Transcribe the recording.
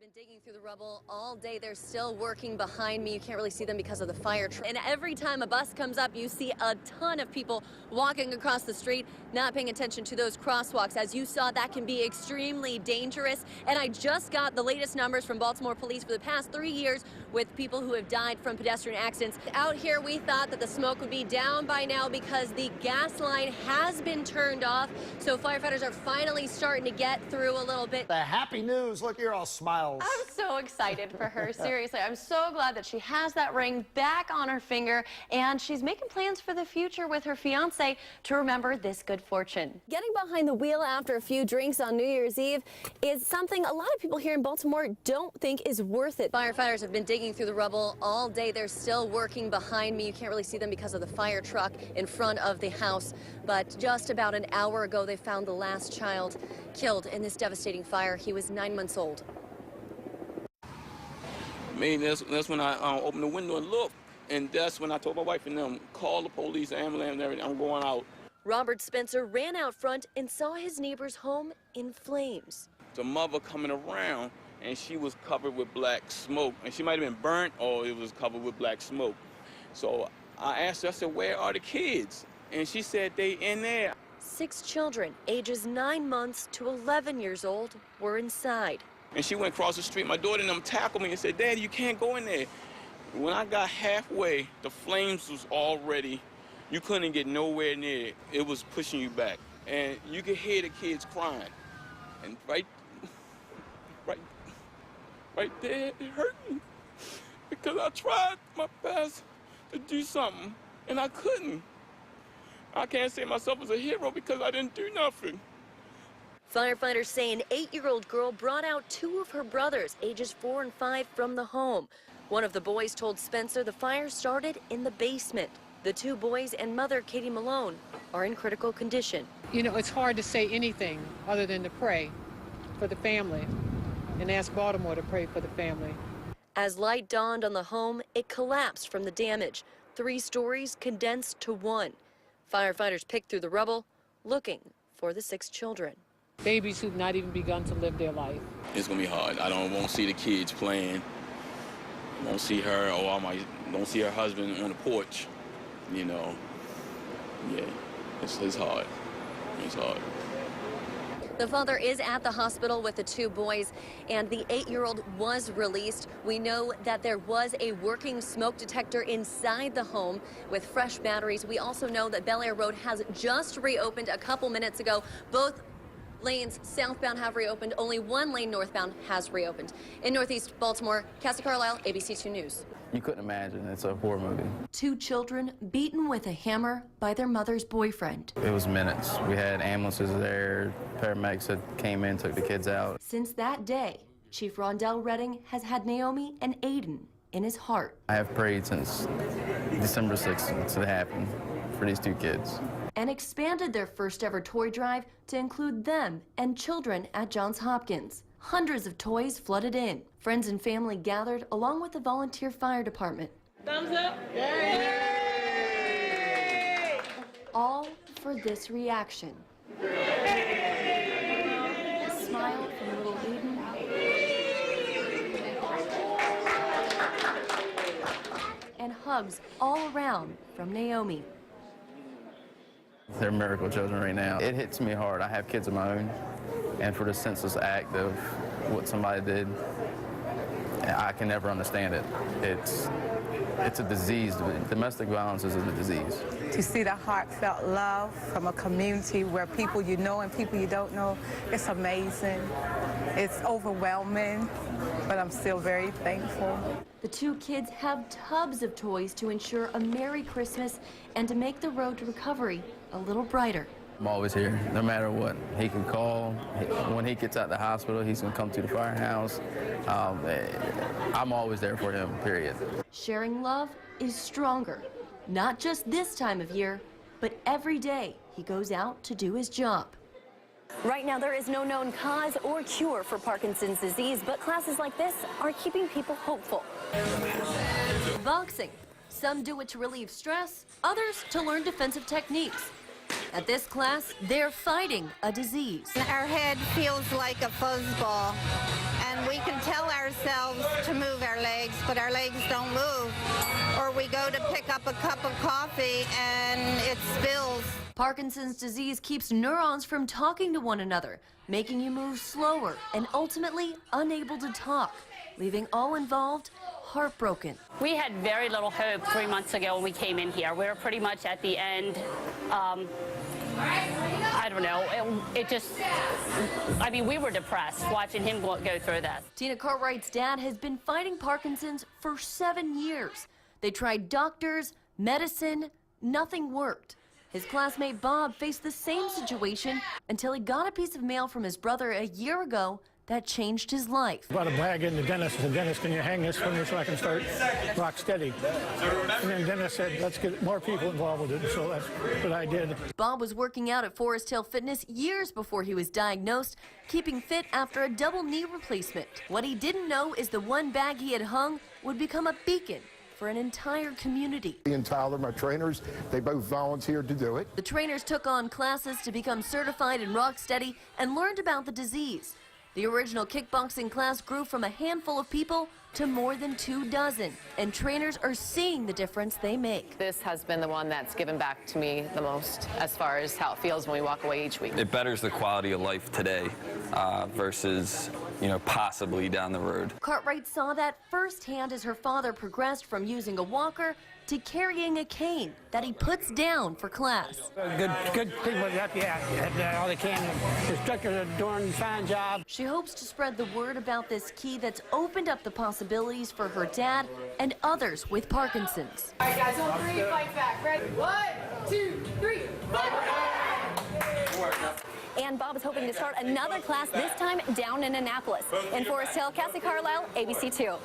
Been digging through the rubble all day. They're still working behind me. You can't really see them because of the fire truck. And every time a bus comes up, you see a ton of people walking across the street, not paying attention to those crosswalks. As you saw, that can be extremely dangerous. And I just got the latest numbers from Baltimore police for the past 3 years with people who have died from pedestrian accidents. Out here, we thought that the smoke would be down by now because the gas line has been turned off. So firefighters are finally starting to get through a little bit. The happy news. Look, you're all smiles. I'm so excited for her. Seriously, I'm so glad that she has that ring back on her finger, and she's making plans for the future with her fiance to remember this good fortune. Getting behind the wheel after a few drinks on New Year's Eve is something a lot of people here in Baltimore don't think is worth it. Firefighters have been digging through the rubble all day. They're still working behind me. You can't really see them because of the fire truck in front of the house. But just about an hour ago, they found the last child killed in this devastating fire. He was 9 months old. That's when I opened the window and looked, and that's when I told my wife and them, call the police, ambulance, and everything. I'm going out. Robert Spencer ran out front and saw his neighbor's home in flames. The mother coming around, and she was covered with black smoke, and she might have been burnt or it was covered with black smoke. So I asked her, I said, where are the kids? And she said, they in there. 6 children, ages 9 months to 11 years old, were inside. And she went across the street. My daughter and them tackled me and said, Daddy, you can't go in there. When I got halfway, the flames was already, you couldn't get nowhere near it. It was pushing you back. And you could hear the kids crying. And right there, it hurt me. Because I tried my best to do something, and I couldn't. I can't say myself as a hero because I didn't do nothing. Firefighters say an 8-year-old girl brought out 2 of her brothers, ages 4 and 5, from the home. One of the boys told Spencer the fire started in the basement. The 2 boys and mother, Katie Malone, are in critical condition. You know, it's hard to say anything other than to pray for the family and ask Baltimore to pray for the family. As light dawned on the home, it collapsed from the damage. 3 stories condensed to 1. Firefighters picked through the rubble, looking for the 6 children. Babies who've not even begun to live their life. It's gonna be hard. I won't see the kids playing. Won't see her, or I don't see her husband on the porch. You know, yeah, it's hard. It's hard. The father is at the hospital with the 2 boys, and the 8-year-old was released. We know that there was a working smoke detector inside the home with fresh batteries. We also know that Bel Air Road has just reopened a couple minutes ago. Both lanes southbound have reopened. Only 1 lane northbound has reopened. In Northeast Baltimore, Cassie Carlisle, ABC 2 News. You couldn't imagine. It's a horror movie. 2 children beaten with a hammer by their mother's boyfriend. It was minutes. We had ambulances there. Paramedics that came in, took the kids out. Since that day, Chief Rondell Redding has had Naomi and Aiden in his heart. I have prayed since December 6th since it happened for these 2 kids. And expanded their first ever toy drive to include them and children at Johns Hopkins. Hundreds of toys flooded in. Friends and family gathered along with the volunteer fire department. Thumbs up. Yay! All for this reaction. A smile from little Eden. And hugs all around from Naomi. They're miracle children right now. It hits me hard. I have kids of my own, and for the senseless act of what somebody did, I can never understand it. It's a disease. Domestic violence is a disease. To see the heartfelt love from a community where people you know and people you don't know, it's amazing. It's overwhelming, but I'm still very thankful. The 2 kids have tubs of toys to ensure a Merry Christmas and to make the road to recovery a little brighter. I'm always here, no matter what. He can call. When he gets out of the hospital, he's going to come to the firehouse. I'm always there for him, period. Sharing love is stronger, not just this time of year, but every day he goes out to do his job. Right now, there is no known cause or cure for Parkinson's disease, but classes like this are keeping people hopeful. Boxing. Some do it to relieve stress, others to learn defensive techniques. At this class, they're fighting a disease. Our head feels like a fuzzball, and we can tell our ourselves to move our legs, but our legs don't move. Or we go to pick up a cup of coffee and it spills. Parkinson's disease keeps neurons from talking to one another, making you move slower and ultimately unable to talk, leaving all involved heartbroken. We had very little hope 3 months ago when we came in here. We were pretty much at the end. I don't know. I mean, we were depressed watching him go through this. Tina Cartwright's dad has been fighting Parkinson's for 7 years. They tried doctors, medicine, nothing worked. His classmate Bob faced the same situation until he got a piece of mail from his brother a year ago that changed his life. Brought a bag in the dentist and said, "Dennis, can you hang this for me so I can start rock steady?" And then Dennis said, "Let's get more people involved with it." So that's what I did. Bob was working out at Forest Hill Fitness years before he was diagnosed, keeping fit after a double knee replacement. What he didn't know is the one bag he had hung would become a beacon for an entire community. Me and Tyler, my trainers, they both volunteered to do it. The trainers took on classes to become certified in rock steady and learned about the disease. The original kickboxing class grew from a handful of people to more than 24, and trainers are seeing the difference they make. This has been the one that's given back to me the most as far as how it feels when we walk away each week. It betters the quality of life today versus, possibly down the road. Cartwright saw that firsthand as her father progressed from using a walker to carrying a cane that he puts down for class. Good people up, yeah, all they can. The instructors are doing a fine job. She hopes to spread the word about this key that's opened up the possibilities for her dad and others with Parkinson's. All right, guys, on 3, fight back. Ready? 1, 2, 3, fight! And Bob is hoping to start another class, this time down in Annapolis. In Forest Hill, Cassie Carlisle, ABC2.